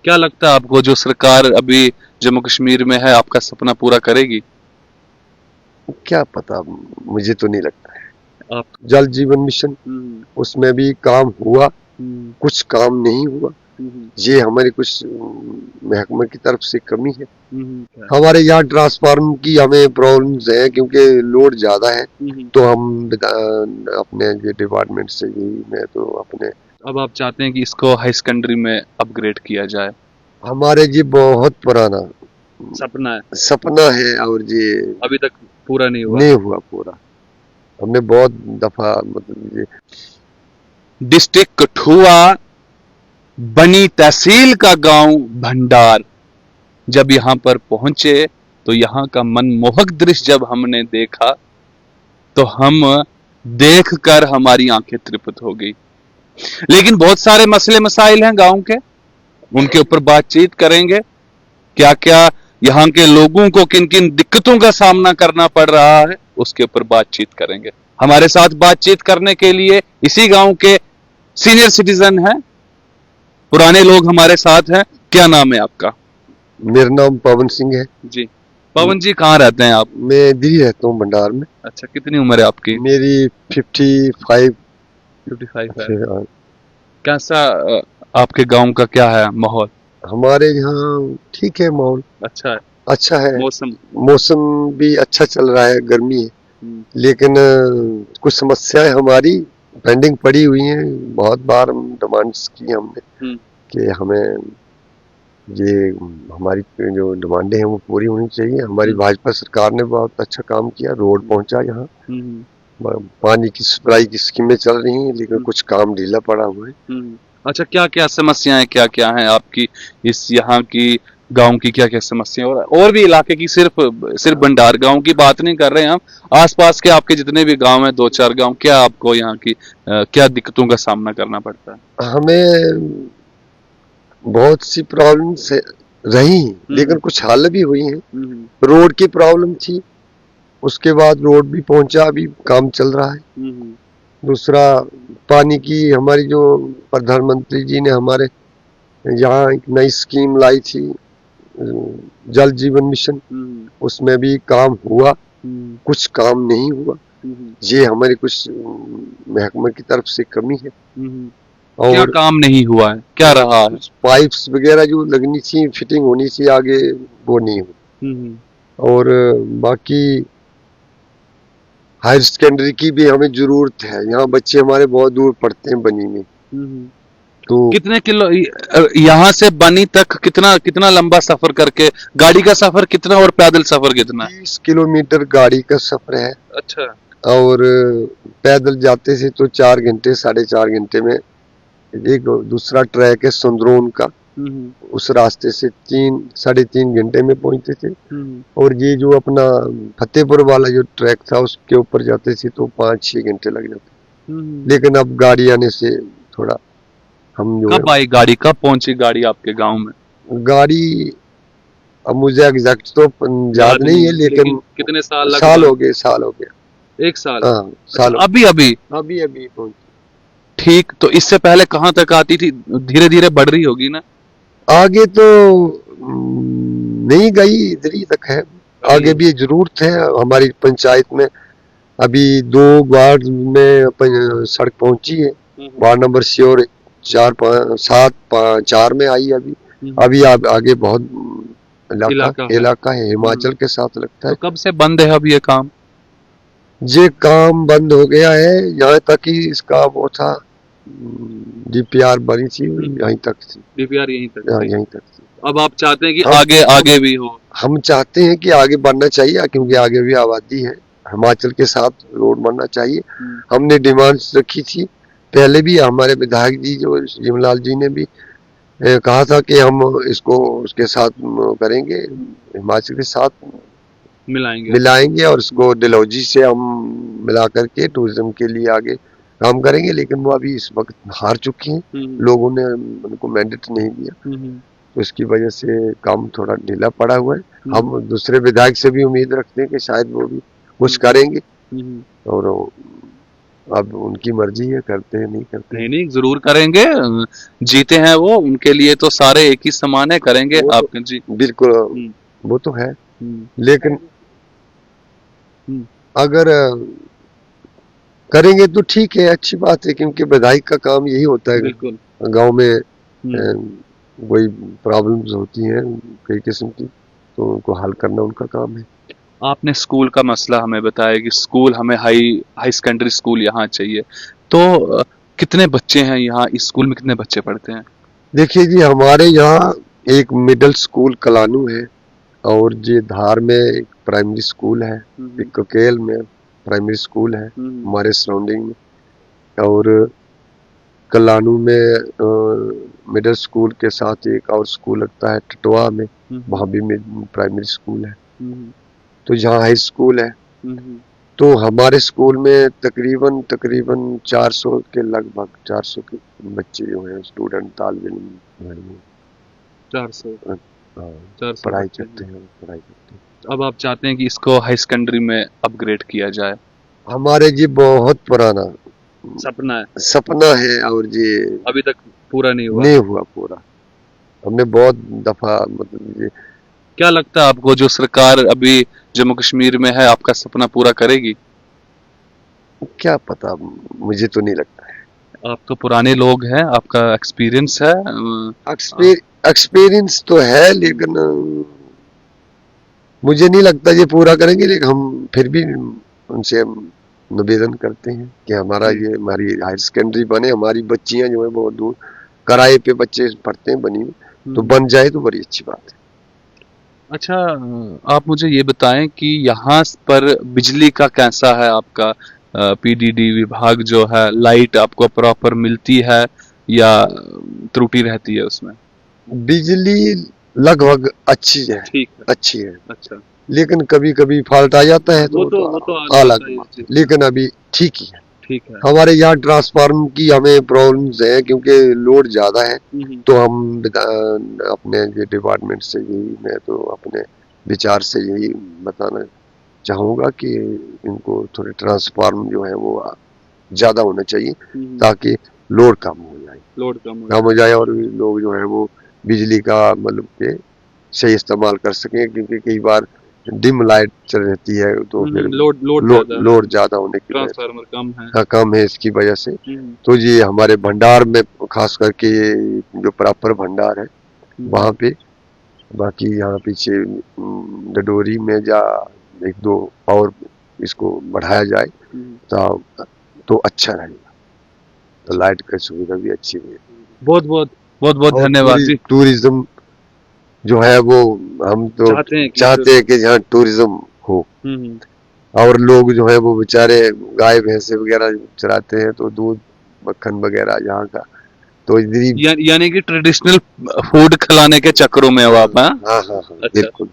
क्या लगता है आपको जो सरकार अभी जम्मू कश्मीर में है आपका सपना पूरा करेगी? क्या पता, मुझे तो नहीं लगता है। आप जल जीवन मिशन, उसमें भी काम हुआ, कुछ काम नहीं हुआ। ये हमारी कुछ महकमे की तरफ से कमी है। हमारे यहाँ ट्रांसफार्मर की हमें प्रॉब्लम्स है, क्योंकि लोड ज्यादा है। तो हम अपने ये डिपार्टमेंट से ही, मैं तो अपने, अब आप चाहते हैं कि इसको हाई सेकेंडरी में अपग्रेड किया जाए? हमारे जी बहुत पुराना सपना है, सपना है, और ये अभी तक पूरा नहीं हुआ। नहीं हुआ पूरा। हमने बहुत दफा, मतलब ये डिस्ट्रिक्ट कठुआ, बनी तहसील का गांव भंडार। जब यहाँ पर पहुंचे तो यहाँ का मनमोहक दृश्य जब हमने देखा तो हम देखकर हमारी आंखें तृप्त हो गई। लेकिन बहुत सारे मसले मसाइल हैं गांव के, उनके ऊपर बातचीत करेंगे। क्या क्या यहाँ के लोगों को किन किन दिक्कतों का सामना करना पड़ रहा है, उसके ऊपर बातचीत करेंगे। हमारे साथ बातचीत करने के लिए इसी गांव के सीनियर सिटीजन हैं, पुराने लोग हमारे साथ हैं। क्या नाम है आपका? मेरा नाम पवन सिंह है जी। पवन जी, कहाँ रहते हैं आप? मैं दिल्ली रहता हूँ, भंडार में। अच्छा, कितनी उम्र है आपकी? मेरी 55 55 है। है। कैसा आपके गांव का क्या है माहौल? हमारे यहाँ ठीक है माहौल, अच्छा है। अच्छा है। मौसम? मौसम भी अच्छा चल रहा है, गर्मी है। लेकिन कुछ समस्याएं हमारी पेंडिंग पड़ी हुई हैं। बहुत बार हम डिमांड्स की हमने कि हमें ये हमारी जो डिमांडें हैं वो पूरी होनी चाहिए। हमारी भाजपा सरकार ने बहुत अच्छा काम किया, रोड पहुंचा यहाँ, पानी की सप्लाई की स्कीमें चल रही हैं, लेकिन कुछ काम ढीला पड़ा हुआ है। अच्छा, क्या क्या समस्याएं क्या क्या हैं आपकी इस यहाँ की गांव की? क्या क्या समस्याएं और भी इलाके की? सिर्फ सिर्फ भंडार गांव की बात नहीं कर रहे हैं हम, आसपास के आपके जितने भी गांव हैं, दो चार गांव, क्या आपको यहाँ की क्या दिक्कतों का सामना करना पड़ता है? हमें बहुत सी प्रॉब्लम्स रही, लेकिन कुछ हल भी हुई हैं। रोड की प्रॉब्लम थी, उसके बाद रोड भी पहुंचा, अभी काम चल रहा है। दूसरा, पानी की हमारी जो प्रधानमंत्री जी ने हमारे यहाँ एक नई स्कीम लाई थी, जल जीवन मिशन, उसमें भी काम हुआ, कुछ काम नहीं हुआ। ये हमारी कुछ महकमे की तरफ से कमी है। क्या और काम नहीं हुआ है, क्या रहा है? पाइप्स वगैरह जो लगनी थी, फिटिंग होनी थी आगे, वो नहीं हुई। और बाकी हायर सेकेंडरी की भी हमें जरूरत है। यहाँ बच्चे हमारे बहुत दूर पढ़ते हैं बनी में। तो कितने किलो यहाँ से बनी तक कितना कितना लंबा सफर करके, गाड़ी का सफर कितना और पैदल सफर कितना? 30 किलोमीटर गाड़ी का सफर है। अच्छा। और पैदल जाते से तो 4 घंटे, 4.5 घंटे में। एक दूसरा ट्रैक है सुंदरोन का, उस रास्ते से 3-3.5 घंटे में पहुंचते थे। और ये जो अपना फतेहपुर वाला जो ट्रैक था, उसके ऊपर जाते थे तो 5-6 घंटे लग जाते। लेकिन अब गाड़ी आने से थोड़ा हम जो कब आई गाड़ी, कब पहुंची गाड़ी आपके गांव में? गाड़ी, अब मुझे एग्जैक्ट तो याद नहीं है, लेकिन कितने साल साल हो गए, साल हो गया। 1 साल? हाँ, साल। अभी अभी अभी अभी पहुंची। ठीक। तो इससे पहले कहाँ तक आती थी? धीरे धीरे बढ़ रही होगी ना? आगे तो नहीं गई, इधर ही तक है। आगे भी जरूरत है हमारी पंचायत में। अभी 2 वार्ड में सड़क पहुंची है। वार्ड नंबर श्योर 4-5-7-4 में आई अभी। अभी आगे बहुत इलाका है, हिमाचल के साथ लगता है। तो कब से बंद है अब ये काम? ये काम बंद हो गया है, यहाँ तक ही इसका वो था, डीपीआर बनी थी, यहीं तक थी। डीपीआर यहीं तक? यहीं तक थी। अब आप चाहते हैं कि आगे आगे भी हो? हम चाहते हैं कि आगे बढ़ना चाहिए, क्योंकि आगे भी आबादी है, हिमाचल के साथ रोड बनना चाहिए। हमने डिमांड्स रखी थी पहले भी। हमारे विधायक जी जो जिमलाल जी ने भी कहा था कि हम इसको उसके साथ करेंगे, हिमाचल के साथ मिलाएंगे और इसको डलहौजी से हम मिला करके टूरिज्म के लिए आगे काम करेंगे। लेकिन वो अभी इस वक्त हार चुकी हैं, लोगों ने उनको मैंडेट नहीं दिया, तो इसकी वजह से काम थोड़ा ढीला पड़ा हुआ है। हम दूसरे विधायक से भी उम्मीद रखते हैं कि शायद वो भी कुछ करेंगे। और अब उनकी मर्जी है, करते हैं नहीं करते नहीं हैं। नहीं, जरूर करेंगे। जीते हैं वो, उनके लिए तो सारे एक ही समान है, करेंगे वो तो आपके जी। बिल्कुल, हम्म। वो तो है, हम्म। लेकिन हम्म। अगर करेंगे तो ठीक है, अच्छी बात है, क्योंकि विधायक का काम यही होता है। बिल्कुल। गांव में हम्म। कोई प्रॉब्लम्स होती हैं कई किस्म की, तो उनको हल करना उनका काम है। आपने स्कूल का मसला हमें बताया कि स्कूल हमें हाई हाई सेकेंडरी स्कूल यहाँ चाहिए, तो कितने बच्चे हैं यहाँ, इस स्कूल में कितने बच्चे पढ़ते हैं? देखिए जी, हमारे यहाँ एक मिडिल स्कूल कलानू है, और ये धार में एक प्राइमरी स्कूल है, एक हम्म। ककेल में प्राइमरी स्कूल है हम्म। हमारे सराउंडिंग में, और कलानू में मिडिल स्कूल के साथ एक और स्कूल लगता है टटवा में, हम्म। वहाँ भी प्राइमरी स्कूल है। हम्म। तो यहाँ हाई स्कूल है। हम्म। तो हमारे स्कूल में तकरीबन तकरीबन 400 के लगभग 400 के बच्चे जो हैं स्टूडेंट तालिब इल्म हैं, 400। हाँ, 400 पढ़ाई बच्चे करते हैं। हैं, पढ़ाई करते हैं। अब आप चाहते हैं कि इसको हाई सेकेंडरी में अपग्रेड किया जाए? हमारे जी बहुत पुराना सपना है, सपना है, और ये अभी तक पूरा नहीं हुआ। नहीं हुआ पूरा। हमने बहुत दफा मतलब ये, क्या लगता है आपको, जो सरकार अभी जम्मू कश्मीर में है, आपका सपना पूरा करेगी? क्या पता, मुझे तो नहीं लगता है। आप तो पुराने लोग हैं, आपका एक्सपीरियंस है। एक्सपीरियंस तो है, लेकिन मुझे नहीं लगता ये पूरा करेंगे, लेकिन हम फिर भी उनसे हम निवेदन करते हैं कि हमारा जी। ये हमारी हायर सेकेंडरी बने, हमारी बच्चियां जो है बहुत दूर किराए पे बच्चे पढ़ते हैं, बनी हुई, तो हम्म। बन जाए तो बड़ी अच्छी बात है। अच्छा, आप मुझे ये बताएं कि यहाँ पर बिजली का कैसा है आपका? पीडीडी विभाग जो है, लाइट आपको प्रॉपर मिलती है या त्रुटि रहती है उसमें? बिजली लगभग अच्छी है, ठीक है। अच्छी है, अच्छा। लेकिन कभी कभी फॉल्ट आ जाता है, तो वो तो आ जाता अलग है इस बात चीज है, का। लेकिन अभी ठीक ही है। ठीक है। हमारे यहाँ ट्रांसफार्मर की हमें प्रॉब्लम्स है, क्योंकि लोड ज्यादा है। हम्म। तो हम अपने ये डिपार्टमेंट से यही, मैं तो अपने विचार से यही बताना चाहूँगा कि इनको थोड़े ट्रांसफार्म जो है वो ज़्यादा होना चाहिए, हम्म। ताकि लोड कम हो जाए, लोड कम हो कम जाए। हो जाए, और लोग जो है वो बिजली का मतलब के सही इस्तेमाल कर सकें, क्योंकि कई बार डिम लाइट चल रहती है, तो फिर लोड ज्यादा है, लोड ज़्यादा होने की वजह से, ट्रांसफार्मर कम है। हाँ, कम है, इसकी वजह से। हम्म। तो ये हमारे भंडार में खास करके ये जो प्रॉपर भंडार है हम्म। वहाँ पे, बाकी यहाँ पीछे डडोरी में जा एक दो और इसको बढ़ाया जाए, हम्म। तो अच्छा रहेगा, तो लाइट की सुविधा भी अच्छी है। बहुत बहुत बहुत बहुत और धन्यवाद जी। टूरिज्म जो है वो, हम तो चाहते हैं कि चाहते हैं कि यहाँ टूरिज्म हो, हम्म। और लोग जो है वो बेचारे गाय भैंसे वगैरह चराते हैं, तो दूध मक्खन वगैरह यहाँ का, तो इधर यानी कि ट्रेडिशनल फूड खिलाने के चक्करों में हो हाँ आप, हाँ? हाँ हाँ हाँ, अच्छा। बिल्कुल।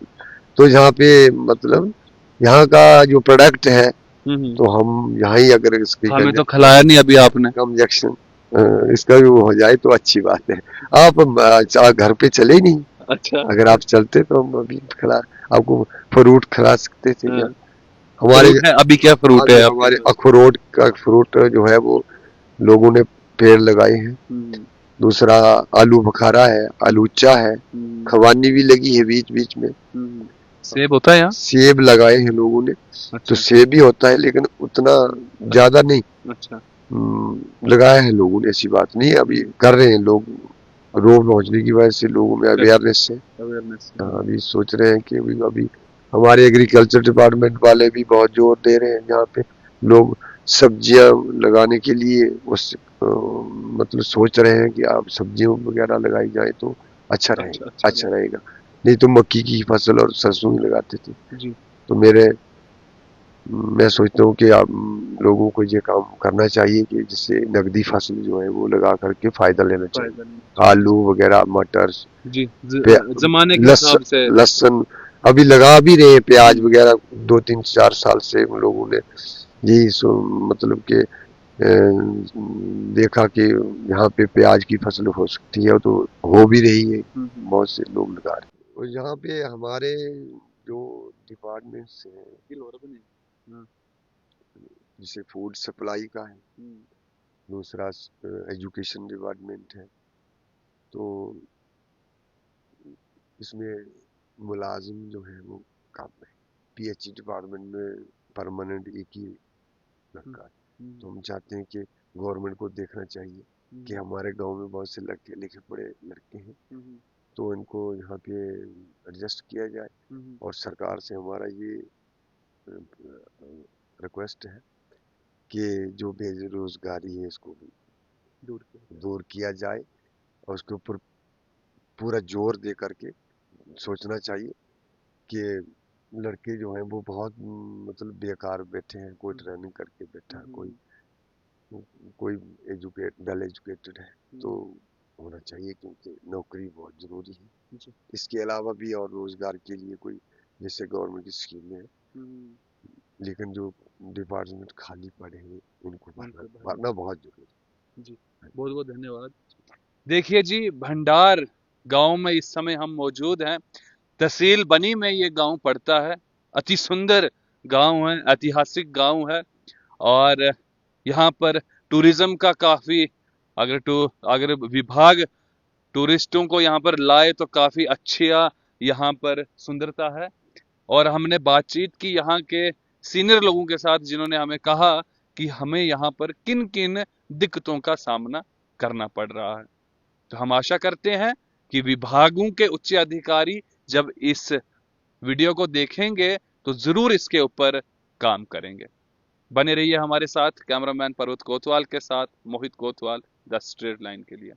तो यहाँ पे मतलब यहाँ का जो प्रोडक्ट है, हम्म। तो हम यहाँ ही अगर इसकी हमें तो खिलाया नहीं अभी आपने। कंजक्शन इसका भी वो हो जाए तो अच्छी बात है। आप घर पे चले ही नहीं, अच्छा। अगर आप चलते तो हम अभी खिला आपको फ्रूट खिला सकते थे हाँ। यहाँ। हमारे फ्रूट है, अभी क्या फ्रूट अभी है आपके हमारे पास? अखरोट का फ्रूट जो है वो लोगों ने पेड़ लगाए हैं। हम्म। दूसरा आलू बुखारा है, आलूचा है, हम्म। खवानी भी लगी है बीच बीच में, सेब होता है यहाँ? सेब लगाए हैं लोगों ने, तो अच्छा। सेब भी होता है, लेकिन उतना ज्यादा नहीं अच्छा। लगाया है लोगों ने, ऐसी बात नहीं है, अभी कर रहे हैं लोग, रोड पहुंचने की वजह से लोगों में अवेयरनेस है। अवेयरनेस। हाँ, अभी सोच रहे हैं कि अभी हमारे एग्रीकल्चर डिपार्टमेंट वाले भी बहुत जोर दे रहे हैं, यहाँ पे लोग सब्जियां लगाने के लिए उस मतलब सोच रहे हैं कि आप सब्जियों वगैरह लगाई जाए तो अच्छा अच्छा रहेगा, अच्छा अच्छा रहेगा। नहीं तो मक्की की फसल और सरसों ही लगाते थे। जी। तो मैं सोचता हूँ कि आप लोगों को ये काम करना चाहिए कि जिससे नकदी फसल जो है वो लगा करके फायदा लेना चाहिए। फायदा नहीं चाहिए। आलू वगैरह, मटर, जी। जमाने के लस हिसाब से। लहसुन अभी लगा भी रहे हैं, प्याज हम्म। वगैरह 2 3 4 साल से उन लोगों ने यही मतलब कि देखा कि यहाँ पे प्याज की फसल हो सकती है, तो हो भी रही है, बहुत से लोग लगा रहे हैं। और यहाँ पे हमारे जो डिपार्टमेंट्स हैं, हाँ। जैसे फूड सप्लाई का है, दूसरा एजुकेशन डिपार्टमेंट है। तो इसमें मुलाजिम जो है वो कम है। पीएचई डिपार्टमेंट में परमानेंट एक ही लड़का है। तो हम चाहते हैं कि गवर्नमेंट को देखना चाहिए कि हमारे गांव में बहुत से लड़के लिखे पढ़े लड़के हैं, तो इनको यहाँ पे एडजस्ट किया जाए। और सरकार से हमारा ये रिक्वेस्ट है कि जो बेरोजगारी है इसको भी दूर किया जाए, और उसके ऊपर पूरा जोर दे करके सोचना चाहिए कि लड़के जो हैं वो बहुत मतलब बेकार बैठे हैं, कोई ट्रेनिंग करके बैठा है, कोई वेल एजुकेटेड है, तो होना चाहिए, क्योंकि नौकरी बहुत जरूरी है। इसके अलावा भी और रोजगार के लिए कोई जैसे गवर्नमेंट की स्कीमें हैं, लेकिन जो डिपार्टमेंट खाली पड़े हैं उनको भरना बहुत जरूरी है। जी, बहुत बहुत धन्यवाद। देखिए जी, भंडार गांव में इस समय हम मौजूद हैं। तहसील बनी में ये गांव पड़ता है। अति सुंदर गांव है, ऐतिहासिक गांव है, और यहाँ पर टूरिज्म का काफी, अगर विभाग टूरिस्टों को यहाँ पर लाए तो काफी अच्छा यहाँ पर सुंदरता है। और हमने बातचीत की यहाँ के सीनियर लोगों के साथ, जिन्होंने हमें कहा कि हमें यहाँ पर किन किन दिक्कतों का सामना करना पड़ रहा है। तो हम आशा करते हैं कि विभागों के उच्च अधिकारी जब इस वीडियो को देखेंगे तो जरूर इसके ऊपर काम करेंगे। बने रहिए हमारे साथ। कैमरामैन पर्वत कोतवाल के साथ मोहित कोतवाल, द स्ट्रेट लाइन के लिए।